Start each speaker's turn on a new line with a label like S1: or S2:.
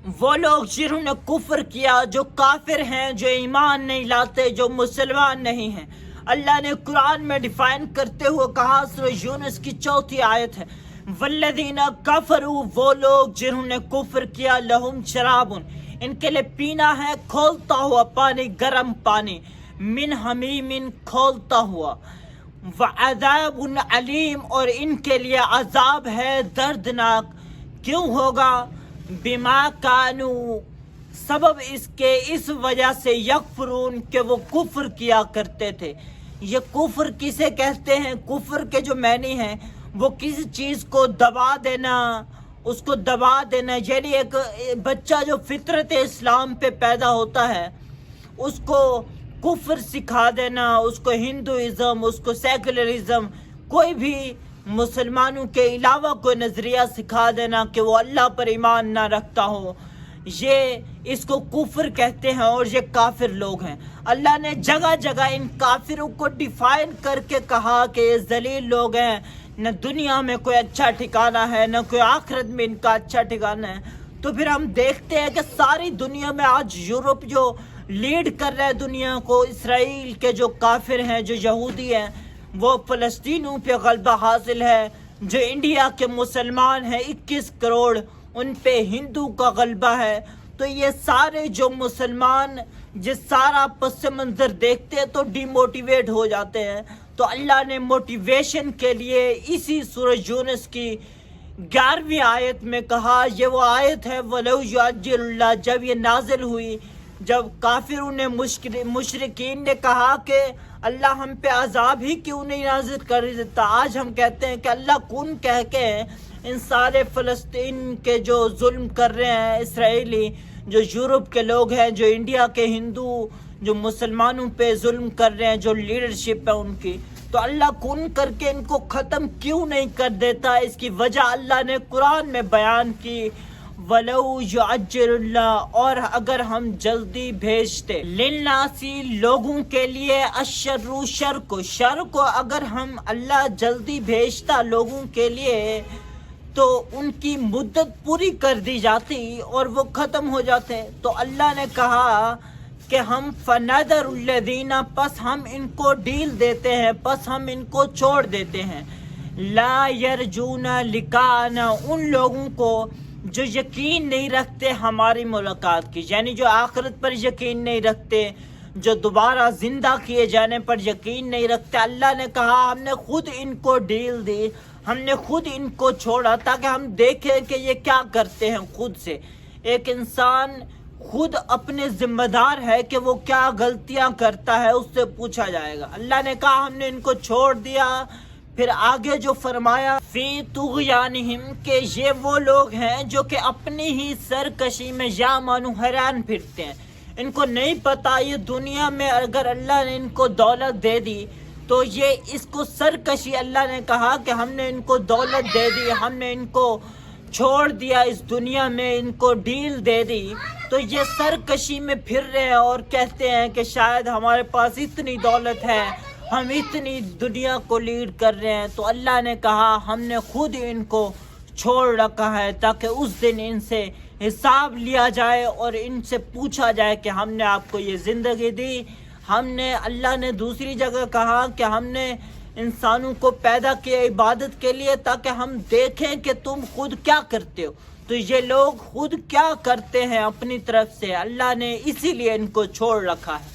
S1: وہ لوگ جنہوں نے کفر کیا، جو کافر ہیں، جو ایمان نہیں لاتے، جو مسلمان نہیں ہیں، اللہ نے قرآن میں ڈیفائن کرتے ہوئے کہا، سورہ یونس کی 4 آیت ہے، والذین کفروا، وہ لوگ جنہوں نے کفر کیا، لہم شراب، ان کے لیے پینا ہے کھولتا ہوا پانی، گرم پانی، من حمیم، کھولتا ہوا، وعذاب علیم، اور ان کے لیے عذاب ہے دردناک۔ کیوں ہوگا؟ بما کانو، سبب اس کے، اس وجہ سے، یکفرون، کہ وہ کفر کیا کرتے تھے۔ یہ کفر کسے کہتے ہیں؟ کفر کے جو معنی ہیں، وہ کسی چیز کو دبا دینا، اس کو دبا دینا، یعنی ایک بچہ جو فطرت اسلام پہ پیدا ہوتا ہے، اس کو کفر سکھا دینا، اس کو ہندوازم، اس کو سیکولرزم، کوئی بھی مسلمانوں کے علاوہ کوئی نظریہ سکھا دینا کہ وہ اللہ پر ایمان نہ رکھتا ہو، یہ اس کو کفر کہتے ہیں، اور یہ کافر لوگ ہیں۔ اللہ نے جگہ جگہ ان کافروں کو ڈیفائن کر کے کہا کہ یہ ذلیل لوگ ہیں، نہ دنیا میں کوئی اچھا ٹھکانہ ہے، نہ کوئی آخرت میں ان کا اچھا ٹھکانہ ہے۔ تو پھر ہم دیکھتے ہیں کہ ساری دنیا میں آج یورپ جو لیڈ کر رہے دنیا کو، اسرائیل کے جو کافر ہیں، جو یہودی ہیں، وہ فلسطینوں پہ غلبہ حاصل ہے۔ جو انڈیا کے مسلمان ہیں 21 کروڑ، ان پہ ہندو کا غلبہ ہے۔ تو یہ سارے جو مسلمان جس سارا پس منظر دیکھتے ہیں تو ڈی موٹیویٹ ہو جاتے ہیں۔ تو اللہ نے موٹیویشن کے لیے اسی سورہ یونس کی 11ویں آیت میں کہا، یہ وہ آیت ہے وَلَوْ يُعَجِّلُ اللَّهُ، جب یہ نازل ہوئی، جب کافروں نے، مشرکین نے کہا کہ اللہ ہم پہ عذاب ہی کیوں نہیں نازل کر دیتا، آج ہم کہتے ہیں کہ اللہ کون کہہ کے ان سارے فلسطین کے جو ظلم کر رہے ہیں اسرائیلی، جو یورپ کے لوگ ہیں، جو انڈیا کے ہندو، جو مسلمانوں پہ ظلم کر رہے ہیں، جو لیڈرشپ ہے ان کی، تو اللہ کون کر کے ان کو ختم کیوں نہیں کر دیتا؟ اس کی وجہ اللہ نے قرآن میں بیان کی، وَلَوْ يُعَجِّلُ اللَّهُ، اور اگر ہم جلدی بھیجتے، لِلنَّاسِ، لوگوں کے لیے، الشَّرُّ، شر کو اگر ہم اللہ جلدی بھیجتا لوگوں کے لیے، تو ان کی مدت پوری کر دی جاتی اور وہ ختم ہو جاتے۔ تو اللہ نے کہا کہ ہم فَنَذَرُ الَّذِينَ، پس ہم ان کو ڈیل دیتے ہیں، پس ہم ان کو چھوڑ دیتے ہیں، لا یرجون لقاءنا، ان لوگوں کو جو یقین نہیں رکھتے ہماری ملاقات کی، یعنی جو آخرت پر یقین نہیں رکھتے، جو دوبارہ زندہ کیے جانے پر یقین نہیں رکھتے۔ اللہ نے کہا ہم نے خود ان کو ڈیل دی، ہم نے خود ان کو چھوڑا تاکہ ہم دیکھیں کہ یہ کیا کرتے ہیں خود سے۔ ایک انسان خود اپنے ذمہ دار ہے کہ وہ کیا غلطیاں کرتا ہے، اس سے پوچھا جائے گا۔ اللہ نے کہا ہم نے ان کو چھوڑ دیا، پھر آگے جو فرمایا فی طغیانہم، کہ یہ وہ لوگ ہیں جو کہ اپنی ہی سرکشی میں یعمہون، حیران پھرتے ہیں۔ ان کو نہیں پتا یہ دنیا میں اگر اللہ نے ان کو دولت دے دی تو یہ اس کو سرکشی، اللہ نے کہا کہ ہم نے ان کو دولت دے دی، ہم نے ان کو چھوڑ دیا اس دنیا میں، ان کو ڈیل دے دی، تو یہ سرکشی میں پھر رہے ہیں اور کہتے ہیں کہ شاید ہمارے پاس اتنی دولت ہے، ہم اتنی دنیا کو لیڈ کر رہے ہیں۔ تو اللہ نے کہا ہم نے خود ان کو چھوڑ رکھا ہے تاکہ اس دن ان سے حساب لیا جائے اور ان سے پوچھا جائے کہ ہم نے آپ کو یہ زندگی دی، ہم نے، اللہ نے دوسری جگہ کہا کہ ہم نے انسانوں کو پیدا کیا عبادت کے لیے تاکہ ہم دیکھیں کہ تم خود کیا کرتے ہو۔ تو یہ لوگ خود کیا کرتے ہیں اپنی طرف سے، اللہ نے اسی لیے ان کو چھوڑ رکھا ہے۔